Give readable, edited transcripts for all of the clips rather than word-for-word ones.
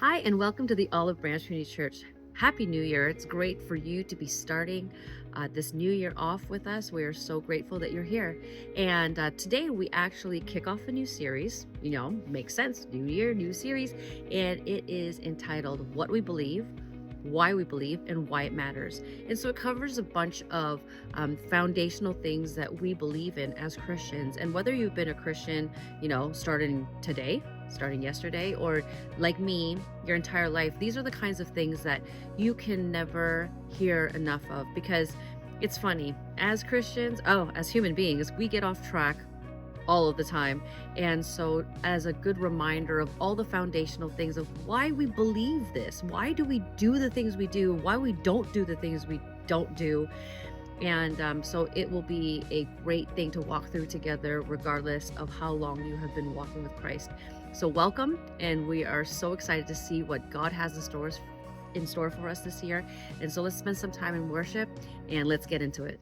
Hi, and welcome to the Olive Branch Community Church. Happy New Year. It's great for you to be starting this new year off with us. We are so grateful that you're here. And today we actually kick off a new series. Makes sense. New year, new series. And it is entitled What We Believe, Why We Believe, and Why It Matters. And so it covers a bunch of foundational things that we believe in as Christians. And whether you've been a Christian, starting today, starting yesterday, or like me, your entire life, these are the kinds of things that you can never hear enough of because it's funny. As Christians, as human beings, we get off track all of the time. And so, as a good reminder of all the foundational things of why we believe this, why do we do the things we do, why we don't do the things we don't do. And so it will be a great thing to walk through together, regardless of how long you have been walking with Christ. So welcome, and we are so excited to see what God has in store for us this year. And so let's spend some time in worship, and let's get into it.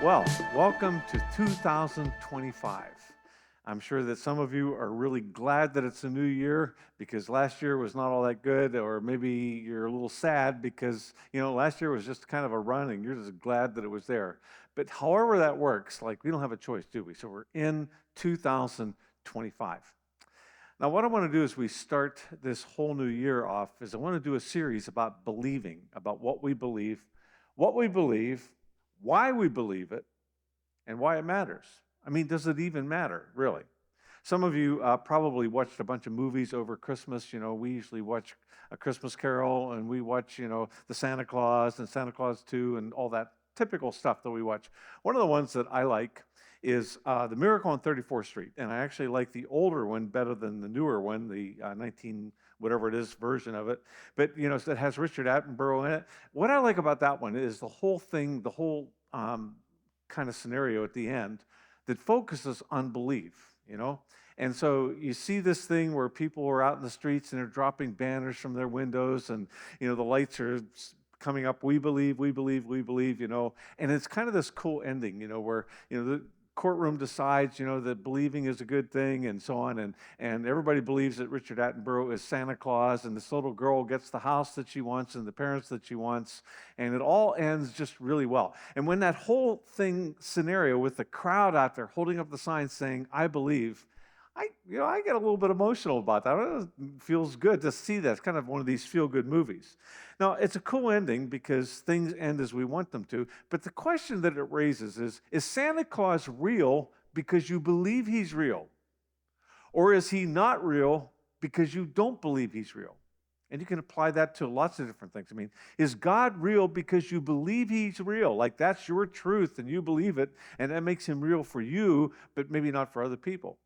Well, welcome to 2025. I'm sure that some of you are really glad that it's a new year because last year was not all that good, or maybe you're a little sad because, last year was just kind of a run and you're just glad that it was there. But however that works, like we don't have a choice, do we? So we're in 2025. Now, what I want to do as we start this whole new year off is I want to do a series about believing, about what we believe, why we believe it, and why it matters. I mean, does it even matter, really? Some of you probably watched a bunch of movies over Christmas. We usually watch A Christmas Carol, and we watch, the Santa Claus and Santa Claus 2 and all that typical stuff that we watch. One of the ones that I like is The Miracle on 34th Street, and I actually like the older one better than the newer one, the 19 whatever it is version of it. But it has Richard Attenborough in it. What I like about that one is the whole thing, the whole kind of scenario at the end that focuses on belief. And so you see this thing where people are out in the streets and they're dropping banners from their windows, and the lights are coming up, we believe, we believe, we believe, and it's kind of this cool ending, where the courtroom decides, that believing is a good thing and so on, and everybody believes that Richard Attenborough is Santa Claus, and this little girl gets the house that she wants and the parents that she wants, and it all ends just really well. And when that whole thing scenario with the crowd out there holding up the sign saying, I believe, I get a little bit emotional about that. It feels good to see that. It's kind of one of these feel-good movies. Now, it's a cool ending because things end as we want them to, but the question that it raises is Santa Claus real because you believe he's real? Or is he not real because you don't believe he's real? And you can apply that to lots of different things. I mean, is God real because you believe he's real? Like that's your truth and you believe it, and that makes him real for you, but maybe not for other people.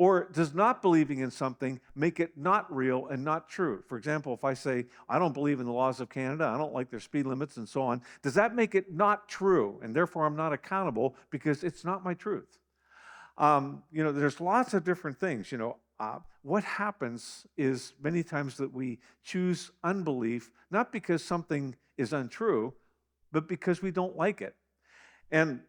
Or does not believing in something make it not real and not true? For example, if I say, I don't believe in the laws of Canada, I don't like their speed limits and so on, does that make it not true? And therefore I'm not accountable because it's not my truth. There's lots of different things. What happens is many times that we choose unbelief, not because something is untrue, but because we don't like it. And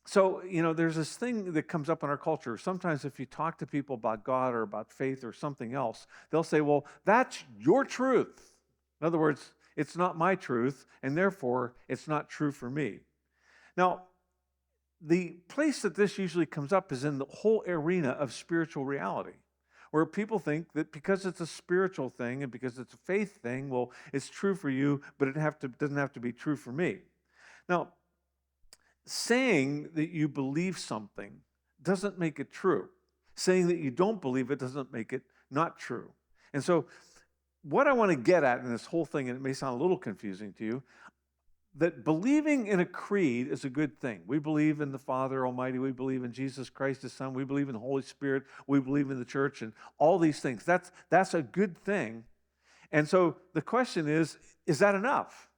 so, there's this thing that comes up in our culture. Sometimes if you talk to people about God or about faith or something else, they'll say, well, that's your truth. In other words, it's not my truth, and therefore it's not true for me. Now, the place that this usually comes up is in the whole arena of spiritual reality, where people think that because it's a spiritual thing and because it's a faith thing, well, it's true for you, but it doesn't have to be true for me. Now, saying that you believe something doesn't make it true. Saying that you don't believe it doesn't make it not true. And so what I want to get at in this whole thing, and it may sound a little confusing to you, that believing in a creed is a good thing. We believe in the Father Almighty. We believe in Jesus Christ, His Son. We believe in the Holy Spirit. We believe in the church and all these things. That's a good thing. And so the question is that enough?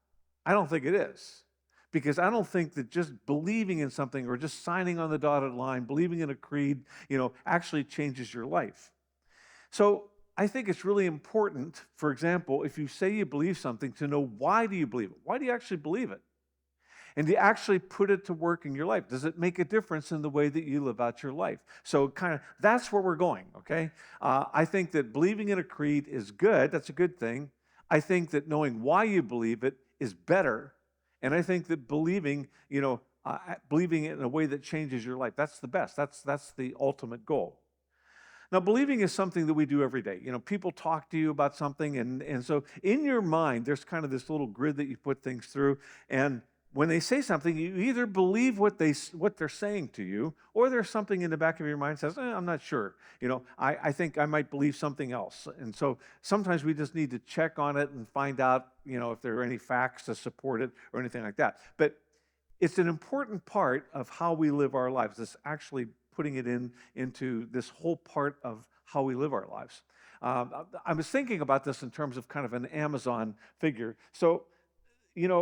I don't think it is. Because I don't think that just believing in something or just signing on the dotted line, believing in a creed, actually changes your life. So I think it's really important, for example, if you say you believe something, to know why do you believe it? Why do you actually believe it? And do you actually put it to work in your life? Does it make a difference in the way that you live out your life? So that's where we're going, okay? I think that believing in a creed is good. That's a good thing. I think that knowing why you believe it is better. And I think that believing it in a way that changes your life, that's the best. That's the ultimate goal. Now, believing is something that we do every day. People talk to you about something, and so in your mind, there's kind of this little grid that you put things through, and when they say something, you either believe what they're saying to you, or there's something in the back of your mind that says, I'm not sure. I think I might believe something else. And so sometimes we just need to check on it and find out, if there are any facts to support it or anything like that. But it's an important part of how we live our lives. It's actually putting it into this whole part of how we live our lives. I was thinking about this in terms of kind of an Amazon figure. So,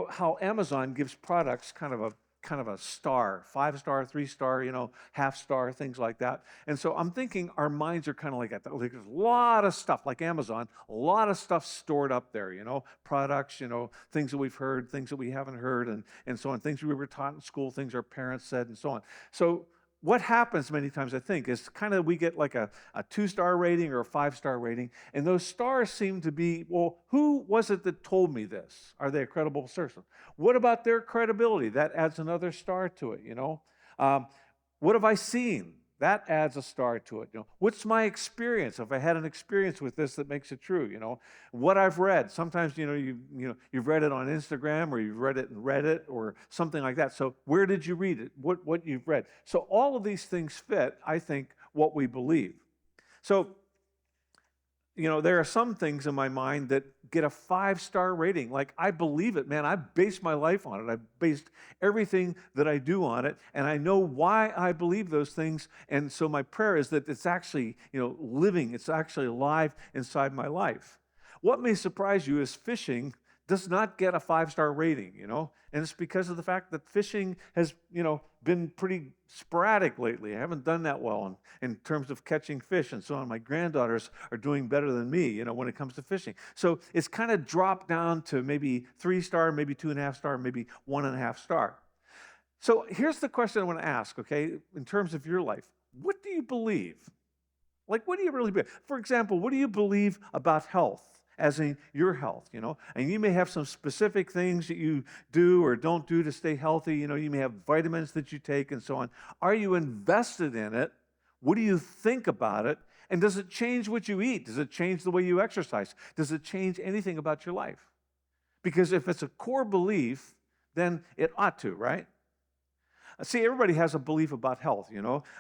how Amazon gives products kind of kind of a star, 5-star, 3-star, half star, things like that. And so I'm thinking our minds are kind of like that. Like there's a lot of stuff, like Amazon, a lot of stuff stored up there, products, things that we've heard, things that we haven't heard, and so on, things we were taught in school, things our parents said, and so on. So what happens many times, I think, is kind of we get like a 2-star rating or a 5-star rating, and those stars seem to be, well, who was it that told me this? Are they a credible person? What about their credibility? That adds another star to it, what have I seen? That adds a star to it. What's my experience? If I had an experience with this that makes it true, what I've read. Sometimes, you've read it on Instagram or you've read it in Reddit or something like that. So where did you read it? What you've read. So all of these things fit, I think, what we believe. So, there are some things in my mind that get a 5-star rating. Like, I believe it, man. I base my life on it. I based everything that I do on it, and I know why I believe those things. And so my prayer is that it's actually, living. It's actually alive inside my life. What may surprise you is fishing does not get a 5-star rating, and it's because of the fact that fishing has, been pretty sporadic lately. I haven't done that well in terms of catching fish and so on. My granddaughters are doing better than me, when it comes to fishing. So it's kind of dropped down to maybe 3-star, maybe 2.5-star, maybe 1.5-star. So here's the question I want to ask, okay, in terms of your life. What do you believe? Like, what do you really believe? For example, what do you believe about health? As in your health, and you may have some specific things that you do or don't do to stay healthy. You may have vitamins that you take and so on. Are you invested in it? What do you think about it? And does it change what you eat? Does it change the way you exercise? Does it change anything about your life? Because if it's a core belief, then it ought to, right? See, everybody has a belief about health,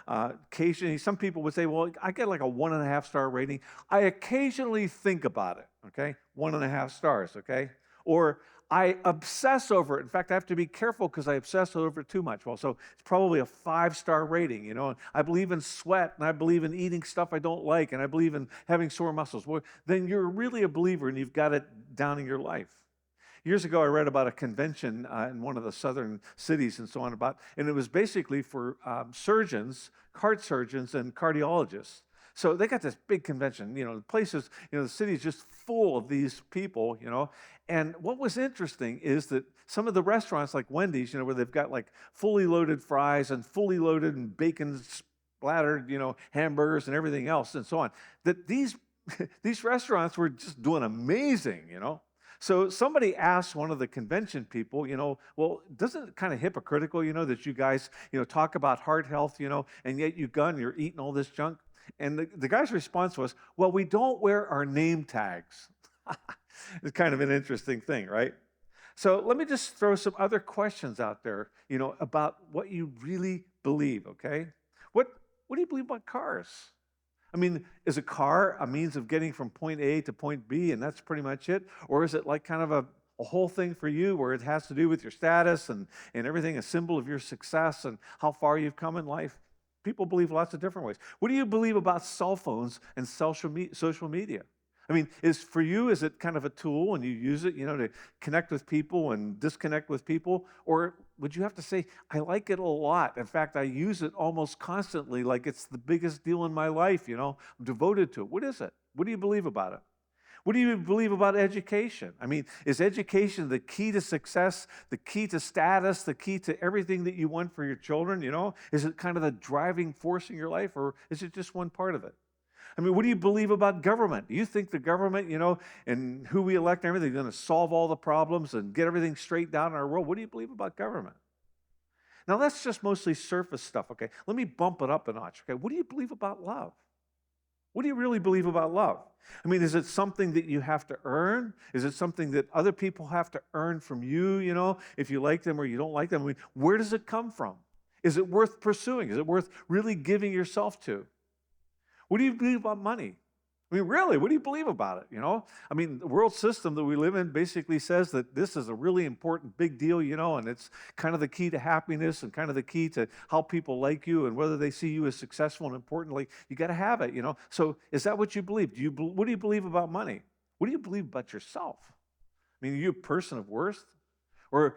occasionally, some people would say, well, I get like a 1.5-star rating. I occasionally think about it, okay? 1.5 stars, okay? Or I obsess over it. In fact, I have to be careful because I obsess over it too much. Well, so it's probably a 5-star rating, I believe in sweat, and I believe in eating stuff I don't like, and I believe in having sore muscles. Well, then you're really a believer, and you've got it down in your life. Years ago, I read about a convention in one of the southern cities and so on and it was basically for surgeons, heart surgeons, and cardiologists. So they got this big convention, the place is, the city is just full of these people, And what was interesting is that some of the restaurants like Wendy's, where they've got like fully loaded fries and fully loaded and bacon splattered, hamburgers and everything else and so on, that these restaurants were just doing amazing, So somebody asked one of the convention people, well, doesn't it kind of hypocritical, that you guys, talk about heart health, and yet you're eating all this junk? And the guy's response was, well, we don't wear our name tags. It's kind of an interesting thing, right? So let me just throw some other questions out there, about what you really believe, okay? What do you believe about cars? I mean, is a car a means of getting from point A to point B, and that's pretty much it? Or is it like kind of a whole thing for you where it has to do with your status and everything, a symbol of your success and how far you've come in life? People believe lots of different ways. What do you believe about cell phones and social media? I mean, is it kind of a tool and you use it, to connect with people and disconnect with people? Or would you have to say, I like it a lot. In fact, I use it almost constantly, like it's the biggest deal in my life, I'm devoted to it. What is it? What do you believe about it? What do you believe about education? I mean, is education the key to success, the key to status, the key to everything that you want for your children, Is it kind of the driving force in your life, or is it just one part of it? I mean, what do you believe about government? Do you think the government, and who we elect and everything, is going to solve all the problems and get everything straight down in our world? What do you believe about government? Now, that's just mostly surface stuff, okay? Let me bump it up a notch, okay? What do you believe about love? What do you really believe about love? I mean, is it something that you have to earn? Is it something that other people have to earn from you, if you like them or you don't like them? I mean, where does it come from? Is it worth pursuing? Is it worth really giving yourself to? What do you believe about money? I mean, really, what do you believe about it, I mean, the world system that we live in basically says that this is a really important big deal, and it's kind of the key to happiness and kind of the key to how people like you and whether they see you as successful and importantly, you got to have it, So is that what you believe? What do you believe about money? What do you believe about yourself? I mean, are you a person of worth? Or,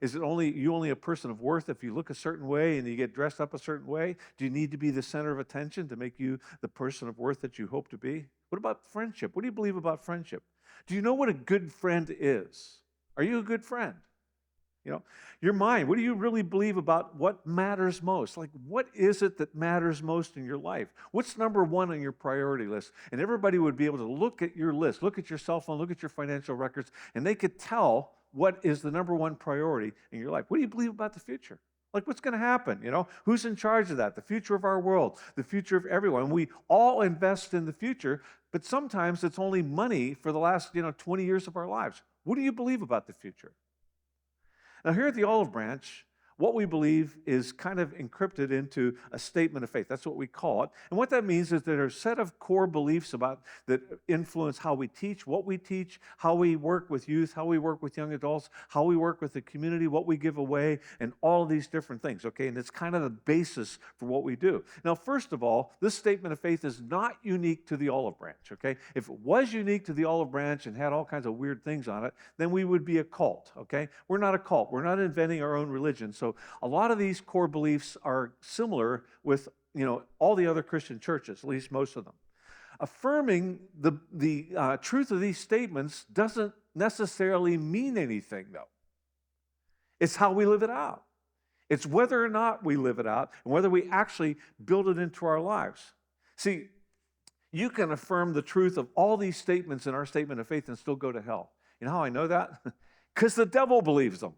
is it only a person of worth if you look a certain way and you get dressed up a certain way? Do you need to be the center of attention to make you the person of worth that you hope to be? What about friendship? What do you believe about friendship? Do you know what a good friend is? Are you a good friend? Your mind, what do you really believe about what matters most? Like, what is it that matters most in your life? What's number one on your priority list? And everybody would be able to look at your list, look at your cell phone, look at your financial records, and they could tell what is the number one priority in your life. What do you believe about the future? Like, what's going to happen? Who's in charge of that? The future of our world, the future of everyone. We all invest in the future, but sometimes it's only money for the last, 20 years of our lives. What do you believe about the future? Now, here at the Olive Branch, what we believe is kind of encrypted into a statement of faith. That's what we call it. And what that means is there are a set of core beliefs that influence how we teach, what we teach, how we work with youth, how we work with young adults, how we work with the community, what we give away, and all of these different things, okay? And it's kind of the basis for what we do. Now, first of all, this statement of faith is not unique to the Olive Branch, okay? If it was unique to the Olive Branch and had all kinds of weird things on it, then we would be a cult, okay? We're not a cult. We're not inventing our own religion. So a lot of these core beliefs are similar with, all the other Christian churches, at least most of them. Affirming the truth of these statements doesn't necessarily mean anything, though. It's how we live it out. It's whether or not we live it out and whether we actually build it into our lives. See, you can affirm the truth of all these statements in our statement of faith and still go to hell. You know how I know that? Because the devil believes them.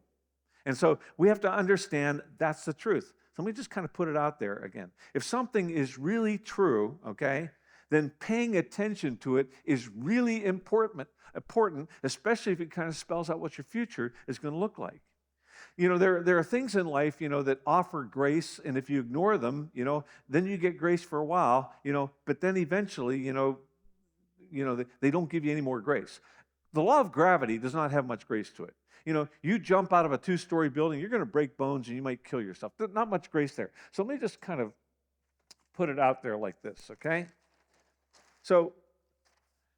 And so we have to understand that's the truth. So let me just kind of put it out there again. If something is really true, okay, then paying attention to it is really important, especially if it kind of spells out what your future is going to look like. There are things in life, that offer grace, and if you ignore them, then you get grace for a while, but then eventually, they don't give you any more grace. The law of gravity does not have much grace to it. You jump out of a 2-story building, you're going to break bones and you might kill yourself. There's not much grace there. So let me just kind of put it out there like this, okay? So,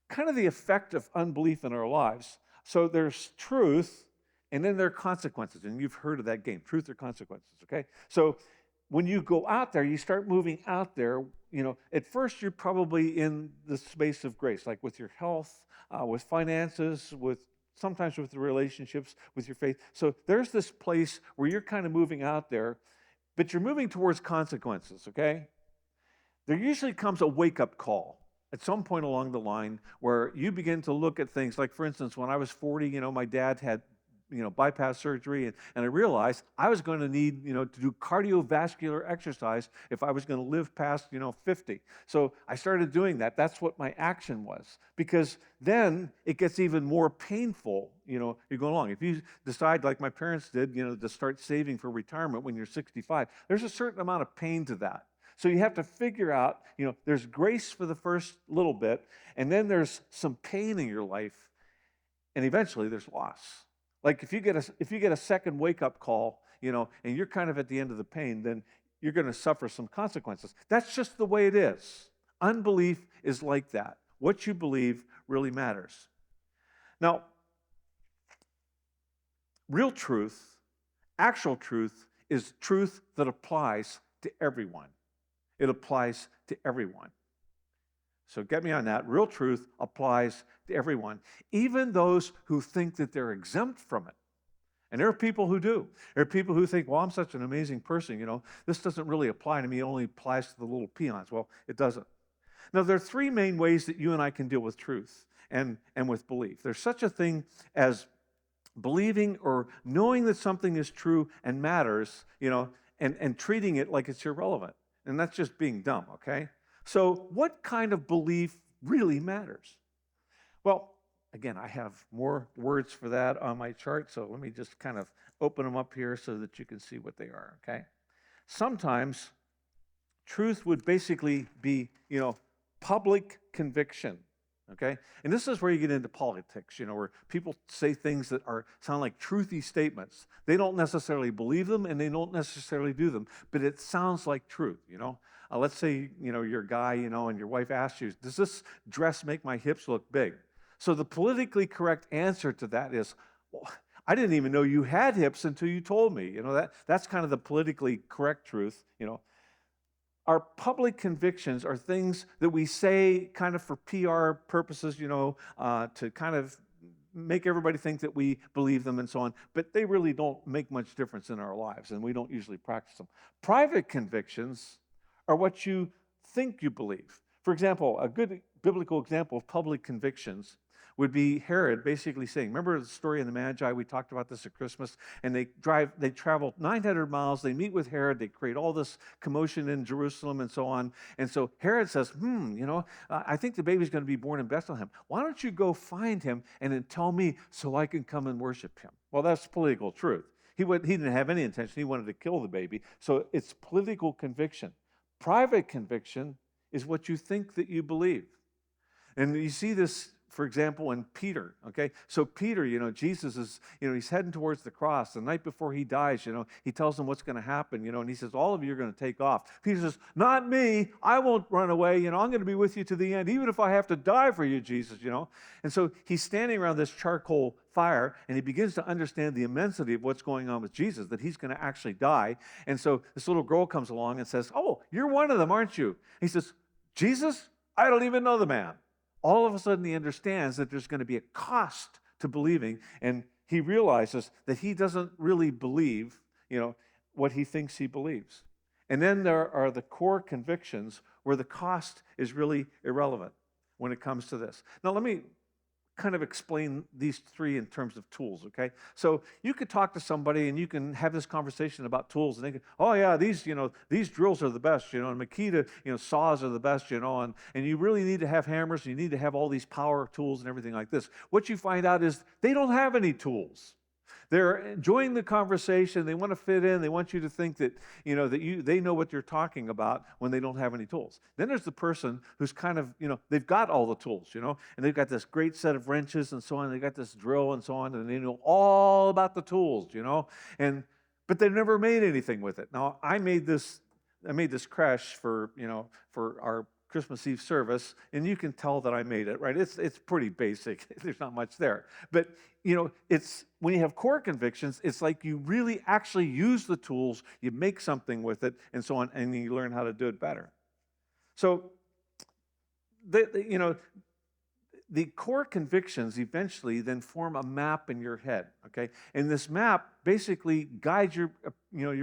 kind of the effect of unbelief in our lives. So there's truth, and then there are consequences. And you've heard of that game, truth or consequences, okay? So when you go out there, you start moving out there, at first you're probably in the space of grace, like with your health, with finances, sometimes with the relationships, with your faith. So there's this place where you're kind of moving out there, but you're moving towards consequences, okay? There usually comes a wake-up call at some point along the line where you begin to look at things like, for instance, when I was 40, my dad had bypass surgery, and I realized I was going to need, to do cardiovascular exercise if I was going to live past, 50. So I started doing that. That's what my action was, because then it gets even more painful, you're going along. If you decide, like my parents did, to start saving for retirement when you're 65, there's a certain amount of pain to that. So you have to figure out, there's grace for the first little bit, and then there's some pain in your life, and eventually there's loss. Like if you get a second wake-up call, and you're kind of at the end of the pain, then you're going to suffer some consequences. That's just the way it is. Unbelief is like that. What you believe really matters. Now, real truth, actual truth, is truth that applies to everyone. It applies to everyone. So get me on that. Real truth applies to everyone, even those who think that they're exempt from it. And there are people who do. There are people who think, well, I'm such an amazing person, this doesn't really apply to me, it only applies to the little peons. Well, it doesn't. Now, there are 3 main ways that you and I can deal with truth and with belief. There's such a thing as believing or knowing that something is true and matters, and treating it like it's irrelevant. And that's just being dumb, okay? So what kind of belief really matters? Well, again, I have more words for that on my chart, so let me just kind of open them up here so that you can see what they are, okay? Sometimes truth would basically be, public conviction, okay? And this is where you get into politics, where people say things that sound like truthy statements. They don't necessarily believe them, and they don't necessarily do them, but it sounds like truth, Let's say, you're a guy, and your wife asks you, does this dress make my hips look big? So the politically correct answer to that is, well, I didn't even know you had hips until you told me. That's kind of the politically correct truth. Our public convictions are things that we say kind of for PR purposes, to kind of make everybody think that we believe them and so on, but they really don't make much difference in our lives, and we don't usually practice them. Private convictions are what you think you believe. For example, a good biblical example of public convictions would be Herod basically saying, remember the story of the Magi? We talked about this at Christmas. And they travel 900 miles. They meet with Herod. They create all this commotion in Jerusalem and so on. And so Herod says, I think the baby's going to be born in Bethlehem. Why don't you go find him and then tell me so I can come and worship him? Well, that's political truth. He didn't have any intention. He wanted to kill the baby. So it's political conviction. Private conviction is what you think that you believe. And you see this, for example, in Peter, okay? So Peter, Jesus is, he's heading towards the cross. The night before he dies, he tells them what's going to happen, and he says, all of you are going to take off. Peter says, not me. I won't run away. I'm going to be with you to the end, even if I have to die for you, Jesus, And so he's standing around this charcoal fire, and he begins to understand the immensity of what's going on with Jesus, that he's going to actually die. And so this little girl comes along and says, oh, you're one of them, aren't you? He says, Jesus, I don't even know the man. All of a sudden, he understands that there's going to be a cost to believing, and he realizes that he doesn't really believe, what he thinks he believes. And then there are the core convictions where the cost is really irrelevant when it comes to this. Now, let me kind of explain these three in terms of tools, okay? So you could talk to somebody and you can have this conversation about tools, and they can, oh yeah, these drills are the best, and Makita, saws are the best, and you really need to have hammers, and you need to have all these power tools and everything like this. What you find out is they don't have any tools. They're enjoying the conversation. They want to fit in. They want you to think that, they know what you're talking about when they don't have any tools. Then there's the person who's kind of, they've got all the tools, and they've got this great set of wrenches and so on. They've got this drill and so on, and they know all about the tools, but they've never made anything with it. Now, I made this crash for our Christmas Eve service, and you can tell that I made it, right? It's pretty basic. There's not much there. But, it's when you have core convictions, it's like you really actually use the tools, you make something with it, and so on, and you learn how to do it better. So, the core convictions eventually then form a map in your head, okay? And this map basically guides your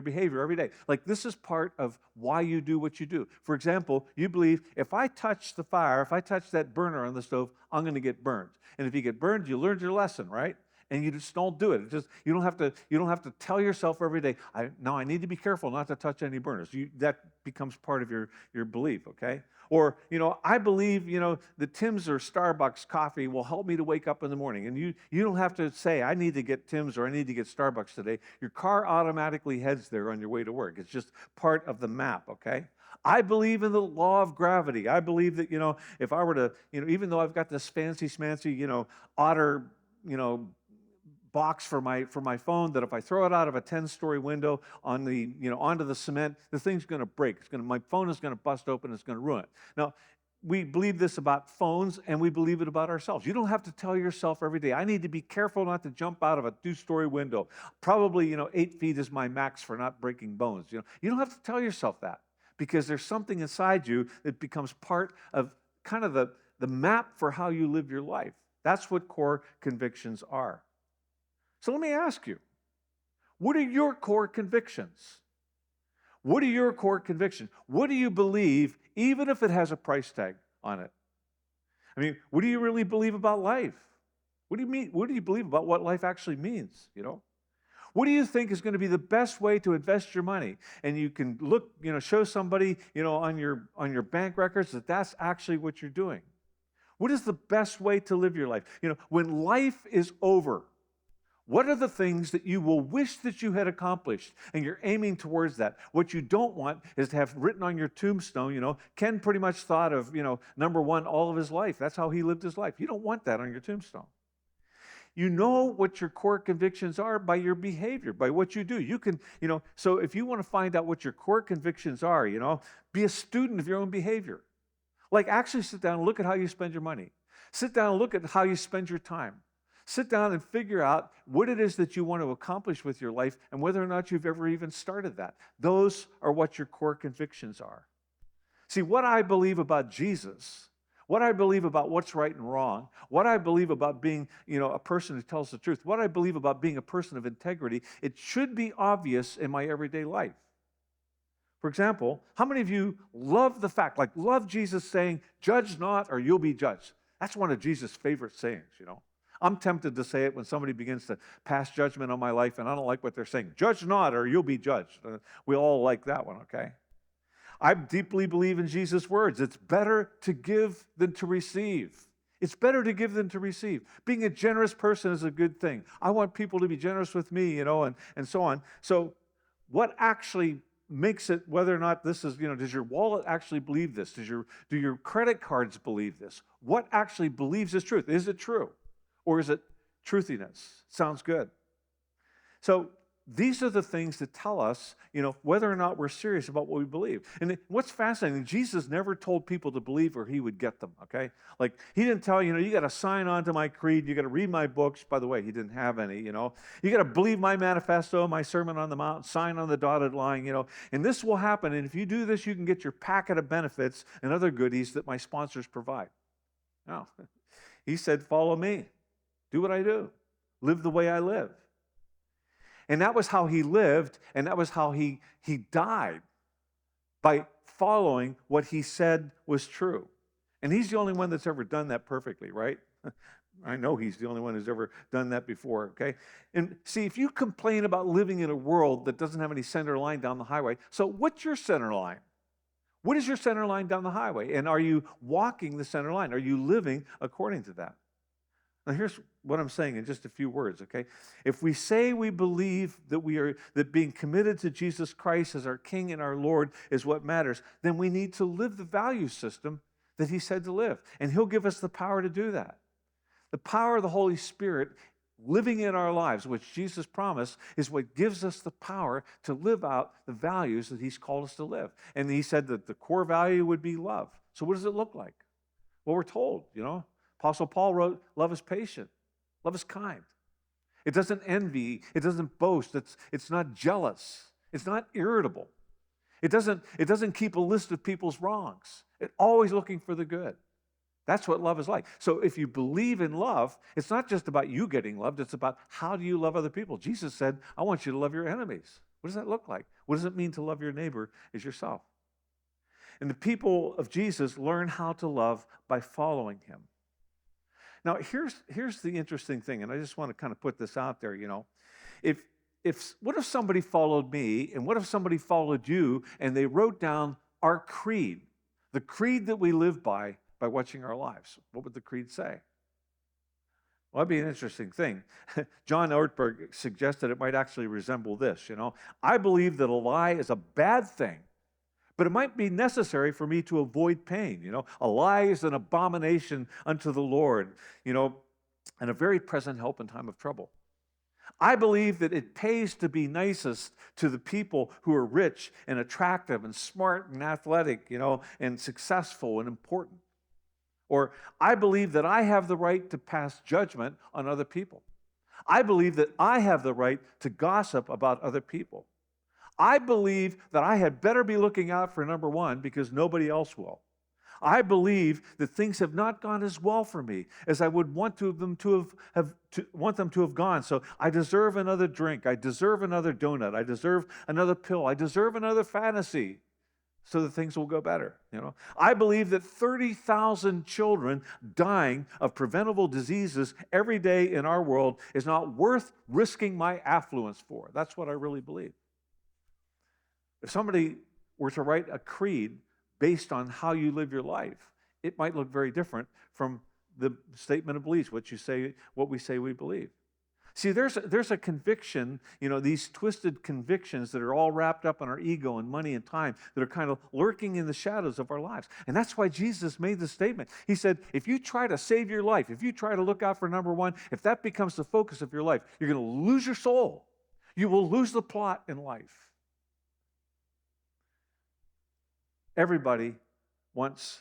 behavior every day. Like, this is part of why you do what you do. For example, you believe, if I touch the fire, if I touch that burner on the stove, I'm going to get burned. And if you get burned, you learned your lesson, right? And you just don't do it. You don't have to tell yourself every day, I need to be careful not to touch any burners. That becomes part of your belief, okay? Or, I believe, that Tim's or Starbucks coffee will help me to wake up in the morning. And you don't have to say, I need to get Tim's or I need to get Starbucks today. Your car automatically heads there on your way to work. It's just part of the map, okay? I believe in the law of gravity. I believe that, if I were to, even though I've got this fancy schmancy, Otter, box for my phone, that if I throw it out of a 10-story window on the onto the cement, the thing's going to break. My phone is going to bust open. It's going to ruin it. Now, we believe this about phones, and we believe it about ourselves. You don't have to tell yourself every day, I need to be careful not to jump out of a 2-story window. Probably 8 feet is my max for not breaking bones. You don't have to tell yourself that, because there's something inside you that becomes part of kind of the map for how you live your life. That's what core convictions are. So let me ask you, what are your core convictions? What are your core convictions? What do you believe, even if it has a price tag on it? I mean, what do you really believe about life? What do you mean? What do you believe about what life actually means, What do you think is going to be the best way to invest your money? And you can look, show somebody, on your bank records that that's actually what you're doing. What is the best way to live your life? When life is over, what are the things that you will wish that you had accomplished, and you're aiming towards that? What you don't want is to have written on your tombstone, Ken pretty much thought of, number one, all of his life. That's how he lived his life. You don't want that on your tombstone. You know what your core convictions are by your behavior, by what you do. You can, so if you want to find out what your core convictions are, be a student of your own behavior. Like, actually sit down and look at how you spend your money. Sit down and look at how you spend your time. Sit down and figure out what it is that you want to accomplish with your life and whether or not you've ever even started that. Those are what your core convictions are. See, what I believe about Jesus, what I believe about what's right and wrong, what I believe about being, a person who tells the truth, what I believe about being a person of integrity, it should be obvious in my everyday life. For example, how many of you love Jesus saying, judge not or you'll be judged? That's one of Jesus' favorite sayings. I'm tempted to say it when somebody begins to pass judgment on my life and I don't like what they're saying. Judge not or you'll be judged. We all like that one, okay? I deeply believe in Jesus' words. It's better to give than to receive. It's better to give than to receive. Being a generous person is a good thing. I want people to be generous with me, and so on. So what actually makes it whether or not this is, does your wallet actually believe this? Do your credit cards believe this? What actually believes this truth? Is it true? Or is it truthiness? Sounds good. So these are the things that tell us, whether or not we're serious about what we believe. And what's fascinating, Jesus never told people to believe or he would get them, okay? Like, he didn't tell, you got to sign on to my creed, you got to read my books. By the way, he didn't have any, You got to believe my manifesto, my Sermon on the Mount, sign on the dotted line, And this will happen, and if you do this, you can get your packet of benefits and other goodies that my sponsors provide. No. He said, follow me. Do what I do. Live the way I live. And that was how he lived, and that was how he died, by following what he said was true. And he's the only one that's ever done that perfectly, right? I know he's the only one who's ever done that before, okay? And see, if you complain about living in a world that doesn't have any center line down the highway, so what's your center line? What is your center line down the highway? And are you walking the center line? Are you living according to that? Now, here's what I'm saying in just a few words, okay? If we say we believe that being committed to Jesus Christ as our King and our Lord is what matters, then we need to live the value system that he said to live. And he'll give us the power to do that. The power of the Holy Spirit living in our lives, which Jesus promised, is what gives us the power to live out the values that he's called us to live. And he said that the core value would be love. So what does it look like? Well, we're told, Apostle Paul wrote, love is patient. Love is kind. It doesn't envy. It doesn't boast. It's not jealous. It's not irritable. It doesn't keep a list of people's wrongs. It's always looking for the good. That's what love is like. So if you believe in love, it's not just about you getting loved. It's about how do you love other people. Jesus said, I want you to love your enemies. What does that look like? What does it mean to love your neighbor as yourself? And the people of Jesus learn how to love by following him. Now, here's the interesting thing, and I just want to kind of put this out there, what if somebody followed me, and what if somebody followed you, and they wrote down our creed, the creed that we live by watching our lives? What would the creed say? Well, that'd be an interesting thing. John Ortberg suggested it might actually resemble this, I believe that a lie is a bad thing, but it might be necessary for me to avoid pain. A lie is an abomination unto the Lord, and a very present help in time of trouble. I believe that it pays to be nicest to the people who are rich and attractive and smart and athletic, and successful and important. Or I believe that I have the right to pass judgment on other people. I believe that I have the right to gossip about other people. I believe that I had better be looking out for number one because nobody else will. I believe that things have not gone as well for me as I would want them to have gone. So I deserve another drink. I deserve another donut. I deserve another pill. I deserve another fantasy so that things will go better. I believe that 30,000 children dying of preventable diseases every day in our world is not worth risking my affluence for. That's what I really believe. If somebody were to write a creed based on how you live your life, it might look very different from the statement of beliefs, what we say we believe. See, there's a conviction, these twisted convictions that are all wrapped up in our ego and money and time that are kind of lurking in the shadows of our lives. And that's why Jesus made the statement. He said, if you try to save your life, if you try to look out for number one, if that becomes the focus of your life, you're going to lose your soul. You will lose the plot in life. Everybody wants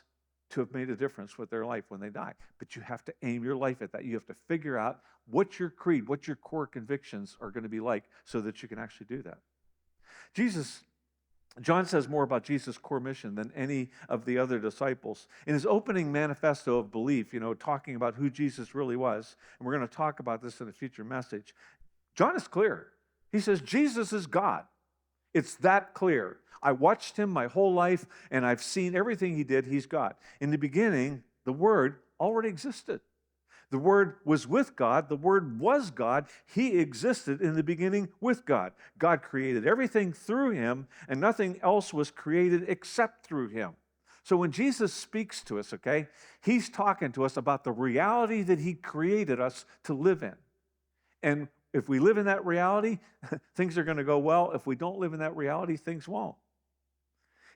to have made a difference with their life when they die. But you have to aim your life at that. You have to figure out what your creed, what your core convictions are going to be like so that you can actually do that. John says more about Jesus' core mission than any of the other disciples. In his opening manifesto of belief, talking about who Jesus really was, and we're going to talk about this in a future message, John is clear. He says, Jesus is God. It's that clear. I watched him my whole life, and I've seen everything he did. He's God. In the beginning, the Word already existed. The Word was with God. The Word was God. He existed in the beginning with God. God created everything through him, and nothing else was created except through him. So when Jesus speaks to us, okay, he's talking to us about the reality that he created us to live in. And if we live in that reality, things are going to go well. If we don't live in that reality, things won't.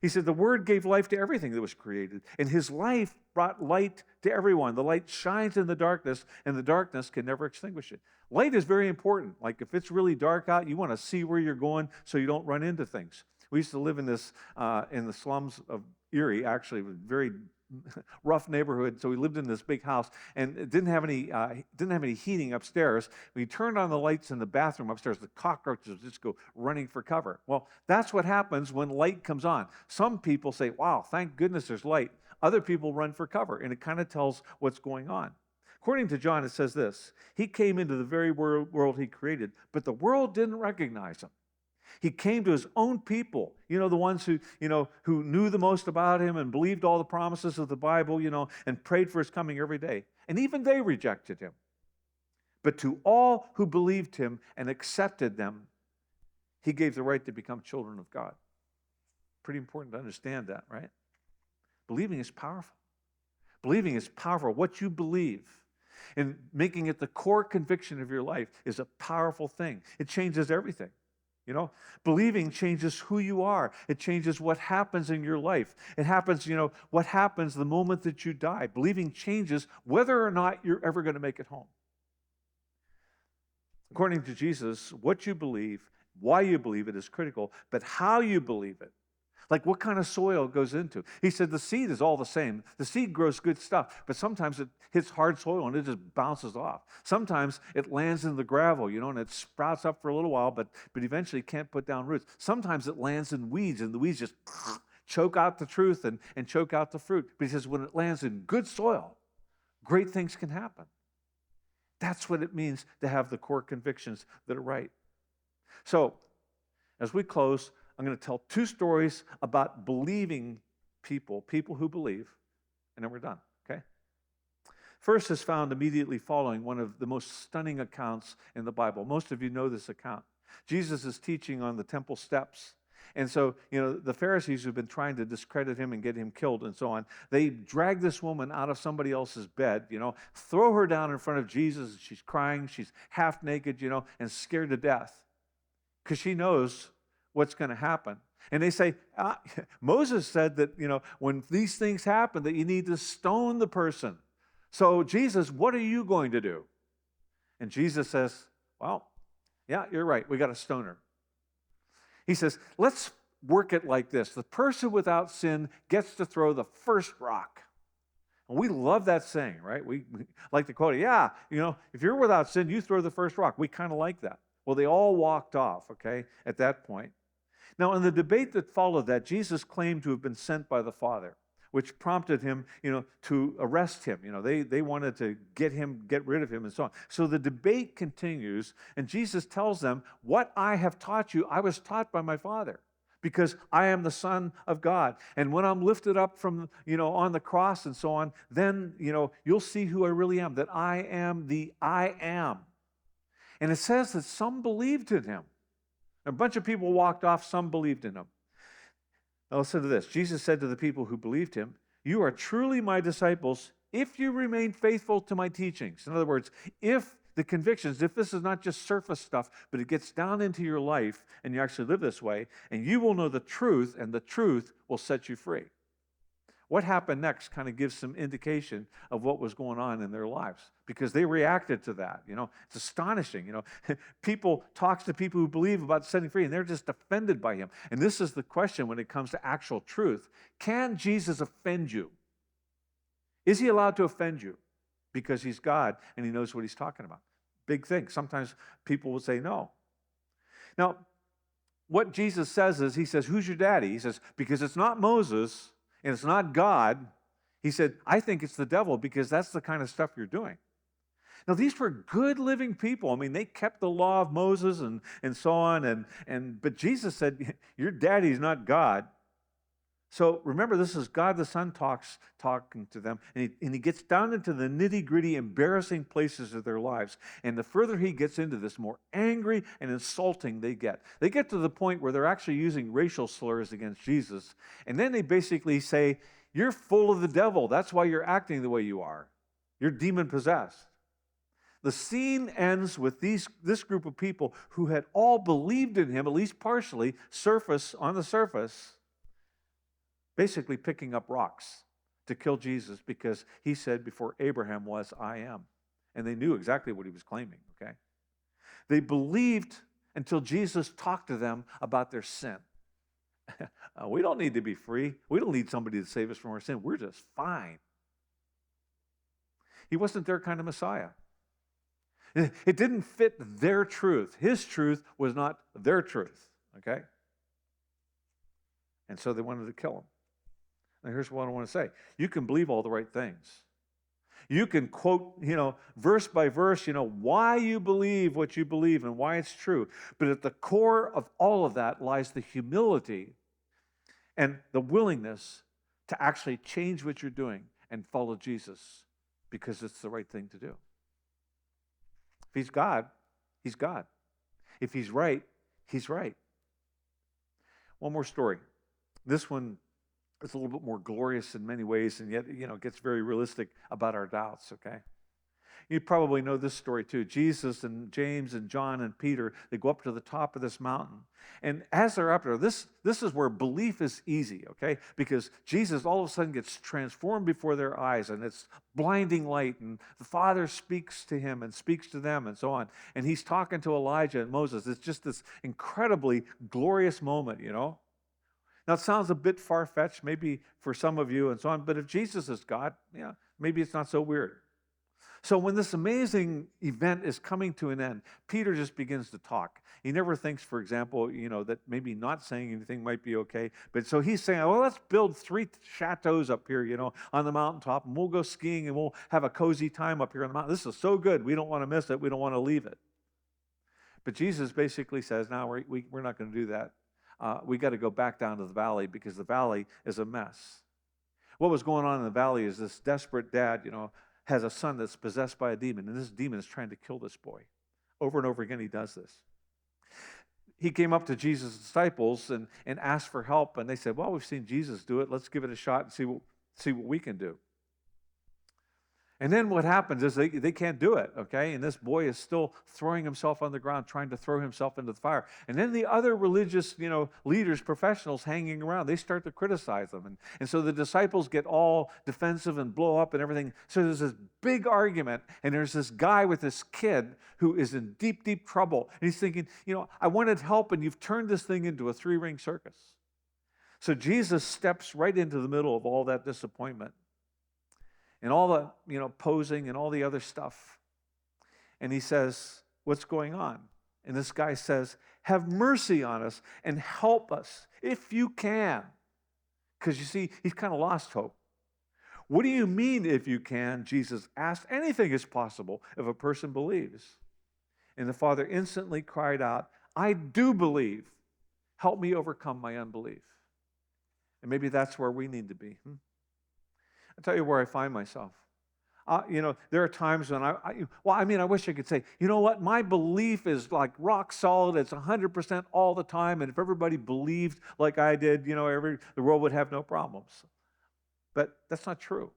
He said the Word gave life to everything that was created, and his life brought light to everyone. The light shines in the darkness, and the darkness can never extinguish it. Light is very important. Like if it's really dark out, you want to see where you're going so you don't run into things. We used to live in the slums of Erie, actually, it was very rough neighborhood. So we lived in this big house, and it didn't have any heating upstairs. We turned on the lights in the bathroom upstairs. The cockroaches would just go running for cover. Well, that's what happens when light comes on. Some people say, "Wow, thank goodness there's light." Other people run for cover, and it kind of tells what's going on. According to John, it says this: He came into the very world he created, but the world didn't recognize him. He came to his own people, the ones who knew the most about him and believed all the promises of the Bible, and prayed for his coming every day. And even they rejected him. But to all who believed him and accepted them, he gave the right to become children of God. Pretty important to understand that, right? Believing is powerful. Believing is powerful. What you believe and making it the core conviction of your life is a powerful thing. It changes everything. Believing changes who you are. It changes what happens in your life. It happens, what happens the moment that you die. Believing changes whether or not you're ever going to make it home. According to Jesus, what you believe, why you believe it is critical, but how you believe it, like what kind of soil it goes into. He said the seed is all the same. The seed grows good stuff, but sometimes it hits hard soil and it just bounces off. Sometimes it lands in the gravel, and it sprouts up for a little while, but eventually can't put down roots. Sometimes it lands in weeds, and the weeds just choke out the truth and choke out the fruit. But he says when it lands in good soil, great things can happen. That's what it means to have the core convictions that are right. So, as we close, I'm going to tell two stories about believing people who believe, and then we're done, okay? First is found immediately following one of the most stunning accounts in the Bible. Most of you know this account. Jesus is teaching on the temple steps. And so, the Pharisees who've been trying to discredit him and get him killed and so on, they drag this woman out of somebody else's bed, throw her down in front of Jesus. She's crying, she's half naked, and scared to death because she knows what's going to happen. And they say, Moses said that, when these things happen, that you need to stone the person. So Jesus, what are you going to do? And Jesus says, well, yeah, you're right. We got to stone her. He says, let's work it like this. The person without sin gets to throw the first rock. And we love that saying, right? We like to quote it. Yeah, if you're without sin, you throw the first rock. We kind of like that. Well, they all walked off, okay, at that point. Now, in the debate that followed that, Jesus claimed to have been sent by the Father, which prompted him, to arrest him. They wanted to get rid of him and so on. So the debate continues, and Jesus tells them, what I have taught you, I was taught by my Father, because I am the Son of God. And when I'm lifted up from, on the cross and so on, then, you'll see who I really am, that I am the I am. And it says that some believed in him. A bunch of people walked off, some believed in him. Now listen to this. Jesus said to the people who believed him, you are truly my disciples if you remain faithful to my teachings. In other words, if the convictions, if this is not just surface stuff, but it gets down into your life and you actually live this way, and you will know the truth, and the truth will set you free. What happened next kind of gives some indication of what was going on in their lives, because they reacted to that. It's astonishing. People talks to people who believe about setting free, and they're just offended by him. And this is the question when it comes to actual truth. Can Jesus offend you? Is he allowed to offend you? Because he's God and he knows what he's talking about. Big thing. Sometimes people will say no. Now, what Jesus says is, he says, who's your daddy? He says, because it's not Moses and it's not God. He said, I think it's the devil because that's the kind of stuff you're doing. Now, these were good living people. I mean, they kept the law of Moses and so on. But Jesus said, your daddy's not God. So remember, this is God the Son talking to them, and he gets down into the nitty-gritty, embarrassing places of their lives. And the further he gets into this, more angry and insulting they get. They get to the point where they're actually using racial slurs against Jesus. And then they basically say, you're full of the devil. That's why you're acting the way you are. You're demon-possessed. The scene ends with this group of people who had all believed in him, at least partially, on the surface, basically picking up rocks to kill Jesus because he said, before Abraham was, I am. And they knew exactly what he was claiming, okay? They believed until Jesus talked to them about their sin. We don't need to be free. We don't need somebody to save us from our sin. We're just fine. He wasn't their kind of Messiah. It didn't fit their truth. His truth was not their truth, okay? And so they wanted to kill him. Now, here's what I want to say. You can believe all the right things. You can quote, verse by verse, why you believe what you believe and why it's true. But at the core of all of that lies the humility and the willingness to actually change what you're doing and follow Jesus because it's the right thing to do. If he's God, he's God. If he's right, he's right. One more story. This one is a little bit more glorious in many ways, and yet, gets very realistic about our doubts, okay? You probably know this story too. Jesus and James and John and Peter, they go up to the top of this mountain. And as they're up there, this is where belief is easy, okay? Because Jesus all of a sudden gets transformed before their eyes, and it's blinding light, and the Father speaks to him and speaks to them and so on. And he's talking to Elijah and Moses. It's just this incredibly glorious moment, Now, it sounds a bit far-fetched, maybe for some of you and so on, but if Jesus is God, maybe it's not so weird. So when this amazing event is coming to an end, Peter just begins to talk. He never thinks, for example, that maybe not saying anything might be okay. But so he's saying, well, let's build 3 chateaus up here, on the mountaintop, and we'll go skiing and we'll have a cozy time up here on the mountain. This is so good. We don't want to miss it. We don't want to leave it. But Jesus basically says, no, we're not going to do that. We got to go back down to the valley because the valley is a mess. What was going on in the valley is this desperate dad, has a son that's possessed by a demon, and this demon is trying to kill this boy. Over and over again, he does this. He came up to Jesus' disciples and asked for help, and they said, well, we've seen Jesus do it. Let's give it a shot and see what we can do. And then what happens is they can't do it, okay? And this boy is still throwing himself on the ground, trying to throw himself into the fire. And then the other religious, leaders, professionals hanging around, they start to criticize them. And so the disciples get all defensive and blow up and everything. So there's this big argument, and there's this guy with this kid who is in deep, deep trouble. And he's thinking, I wanted help, and you've turned this thing into a 3-ring circus. So Jesus steps right into the middle of all that disappointment. And all the, posing and all the other stuff. And he says, what's going on? And this guy says, have mercy on us and help us if you can. Because you see, he's kind of lost hope. What do you mean if you can? Jesus asked. Anything is possible if a person believes. And the father instantly cried out, I do believe. Help me overcome my unbelief. And maybe that's where we need to be. I'll tell you where I find myself. There are times when I wish I could say, you know what, my belief is like rock solid. It's 100% all the time. And if everybody believed like I did, the world would have no problems. But that's not true.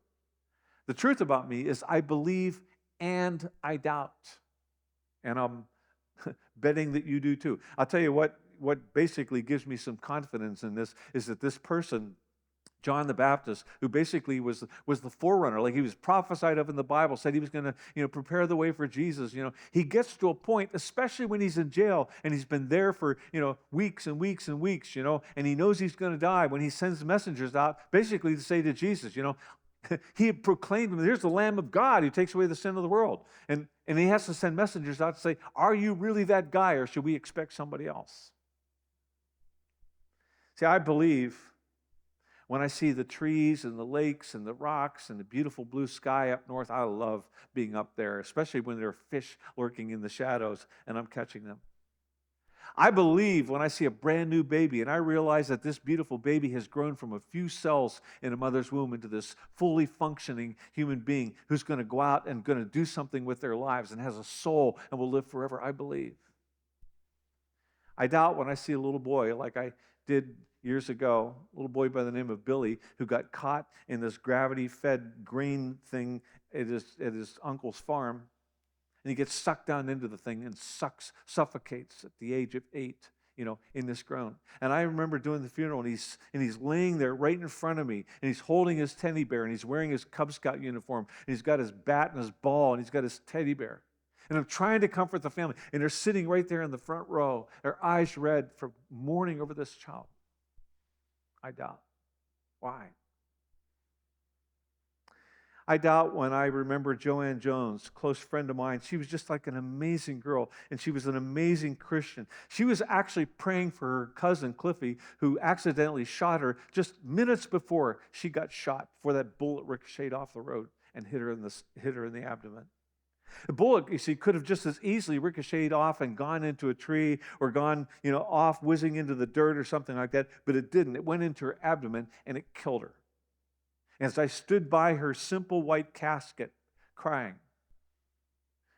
The truth about me is I believe and I doubt. And I'm betting that you do too. I'll tell you what basically gives me some confidence in this is that this person, John the Baptist, who basically was the forerunner, like he was prophesied of in the Bible, said he was going to, prepare the way for Jesus. He gets to a point, especially when he's in jail and he's been there for, weeks and weeks and weeks, and he knows he's going to die. When he sends messengers out, basically to say to Jesus, He had proclaimed him, here's the Lamb of God who takes away the sin of the world. And he has to send messengers out to say, are you really that guy, or should we expect somebody else? See, I believe when I see the trees and the lakes and the rocks and the beautiful blue sky up north, I love being up there, especially when there are fish lurking in the shadows and I'm catching them. I believe when I see a brand new baby and I realize that this beautiful baby has grown from a few cells in a mother's womb into this fully functioning human being who's going to go out and going to do something with their lives and has a soul and will live forever. I believe. I doubt when I see a little boy like I did years ago, a little boy by the name of Billy who got caught in this gravity-fed grain thing at his uncle's farm. And he gets sucked down into the thing and suffocates at the age of 8, in this ground. And I remember doing the funeral, and he's laying there right in front of me, and he's holding his teddy bear, and he's wearing his Cub Scout uniform, and he's got his bat and his ball, and he's got his teddy bear. And I'm trying to comfort the family, and they're sitting right there in the front row, their eyes red from mourning over this child. I doubt. Why? I doubt when I remember Joanne Jones, a close friend of mine. She was just like an amazing girl, and she was an amazing Christian. She was actually praying for her cousin, Cliffy, who accidentally shot her just minutes before she got shot, before that bullet ricocheted off the road and hit her in the abdomen. The bullet, you see, could have just as easily ricocheted off and gone into a tree or gone, off whizzing into the dirt or something like that, but it didn't. It went into her abdomen, and it killed her. As I stood by her simple white casket crying,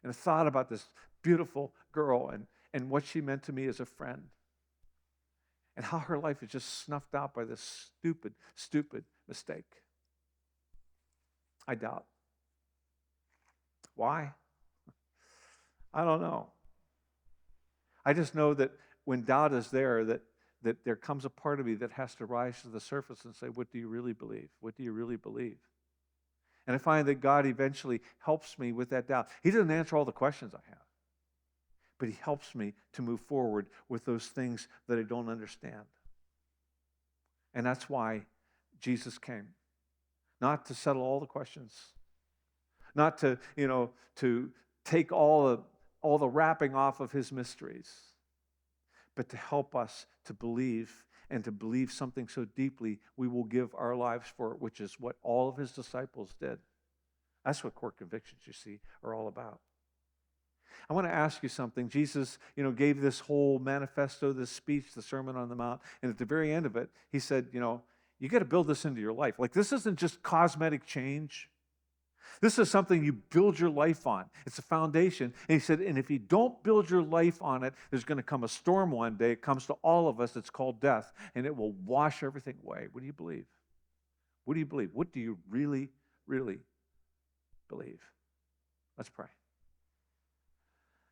and I thought about this beautiful girl and what she meant to me as a friend, and how her life is just snuffed out by this stupid, stupid mistake. I doubt. Why? I don't know. I just know that when doubt is there, that there comes a part of me that has to rise to the surface and say, what do you really believe? What do you really believe? And I find that God eventually helps me with that doubt. He doesn't answer all the questions I have, but he helps me to move forward with those things that I don't understand. And that's why Jesus came. Not to settle all the questions, not to take all the wrapping off of his mysteries, but to help us to believe, and to believe something so deeply we will give our lives for it, which is what all of his disciples did. That's what core convictions, you see, are all about. I want to ask you something. Jesus, gave this whole manifesto, this speech, the Sermon on the Mount, and at the very end of it, he said, you got to build this into your life. Like, this isn't just cosmetic change. This is something you build your life on. It's a foundation. And he said, and if you don't build your life on it, there's going to come a storm one day. It comes to all of us. It's called death, and it will wash everything away. What do you believe? What do you believe? What do you really, really believe? Let's pray.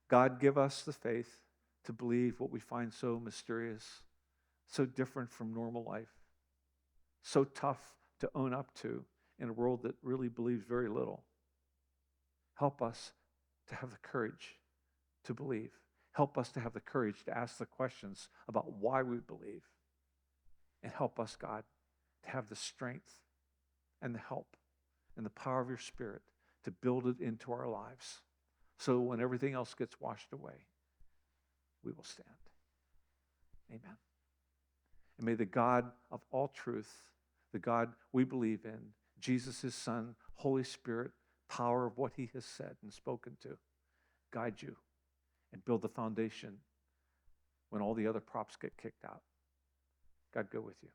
God, give us the faith to believe what we find so mysterious, so different from normal life, so tough to own up to in a world that really believes very little. Help us to have the courage to believe. Help us to have the courage to ask the questions about why we believe. And help us, God, to have the strength and the help and the power of your Spirit to build it into our lives. So when everything else gets washed away, we will stand. Amen. And may the God of all truth, the God we believe in, Jesus, his Son, Holy Spirit, power of what he has said and spoken to, guide you and build the foundation when all the other props get kicked out. God go with you.